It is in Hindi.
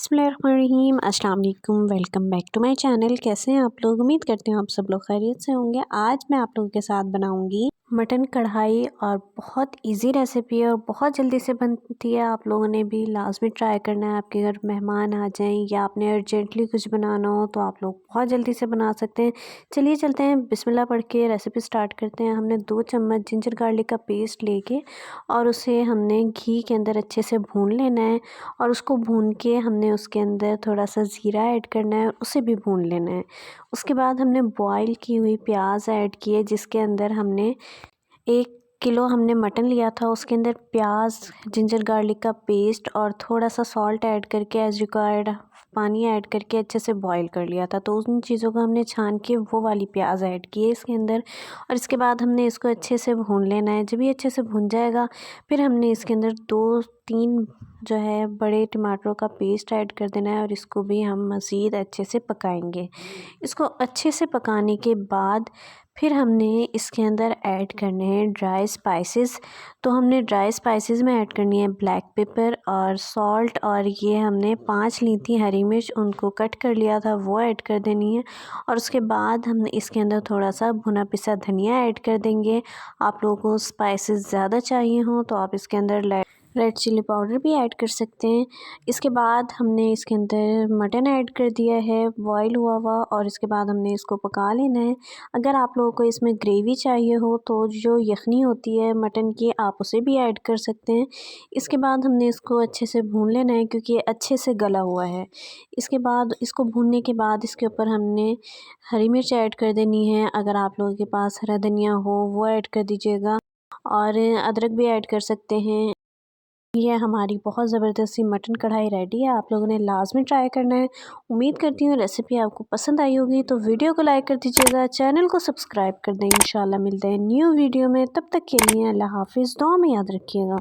बिस्मिल्लाहिर्रहमानिर्रहीम, अस्सलाम वालेकुम। Welcome back to my channel. कैसे हैं आप लोग? उम्मीद करती हूँ आप सब लोग खैरियत से होंगे। आज मैं आप लोगों के साथ बनाऊंगी मटन कढ़ाई और बहुत इजी रेसिपी है और बहुत जल्दी से बनती है। आप लोगों ने भी लाजमी ट्राई करना है। आपके घर मेहमान आ जाएं या आपने अर्जेंटली कुछ बनाना हो तो आप लोग बहुत जल्दी से बना सकते हैं। चलिए चलते हैं, बिस्मिल्लाह पढ़ के रेसिपी स्टार्ट करते हैं। हमने 2 चम्मच जिंजर गार्लिक का पेस्ट लेके और उसे हमने घी के अंदर अच्छे से भून लेना है और उसको भून के हमने उसके अंदर थोड़ा सा ज़ीरा ऐड करना है और उसे भी भून लेना है। उसके बाद हमने बॉईल की हुई प्याज ऐड की है, जिसके अंदर हमने 1 किलो हमने मटन लिया था। उसके अंदर प्याज, जिंजर गार्लिक का पेस्ट और थोड़ा सा सॉल्ट ऐड करके एज रिक्वायर्ड पानी ऐड करके अच्छे से बॉईल कर लिया था। तो उन चीज़ों को हमने छान के वो वाली प्याज ऐड की है इसके अंदर और इसके बाद हमने इसको अच्छे से भून लेना है। जब ये अच्छे से भून जाएगा फिर हमने इसके अंदर 2-3 जो है बड़े टमाटरों का पेस्ट ऐड कर देना है और इसको भी हम मज़ीद अच्छे से पकाएंगे। इसको अच्छे से पकाने के बाद फिर हमने इसके अंदर ऐड करने हैं ड्राई स्पाइसेस। तो हमने ड्राई स्पाइसेस में ऐड करनी है ब्लैक पेपर और सॉल्ट, और ये हमने 5 ली थी हरी मिर्च, उनको कट कर लिया था, वो ऐड कर देनी है। और उसके बाद हमने इसके अंदर थोड़ा सा भुना पिसा धनिया ऐड कर देंगे। आप लोगों को स्पाइसेस ज़्यादा चाहिए हों तो आप इसके अंदर रेड चिली पाउडर भी ऐड कर सकते हैं। इसके बाद हमने इसके अंदर मटन ऐड कर दिया है बॉईल हुआ हुआ और इसके बाद हमने इसको पका लेना है। अगर आप लोगों को इसमें ग्रेवी चाहिए हो तो जो यखनी होती है मटन की, आप उसे भी ऐड कर सकते हैं। इसके बाद हमने इसको अच्छे से भून लेना है क्योंकि ये अच्छे से गला हुआ है। इसके बाद इसको भूनने के बाद इसके ऊपर हमने हरी मिर्च ऐड कर देनी है। अगर आप लोगों के पास हरा धनिया हो वो ऐड कर दीजिएगा और अदरक भी ऐड कर सकते हैं। ये हमारी बहुत ज़बरदस्त सी मटन कढ़ाई रेडी है। आप लोगों ने लाजमी ट्राई करना है। उम्मीद करती हूँ रेसिपी आपको पसंद आई होगी। तो वीडियो को लाइक कर दीजिएगा, चैनल को सब्सक्राइब कर दें। इंशाल्लाह मिलते हैं न्यू वीडियो में, तब तक के लिए अल्लाह हाफिज़। दुआ में याद रखिएगा।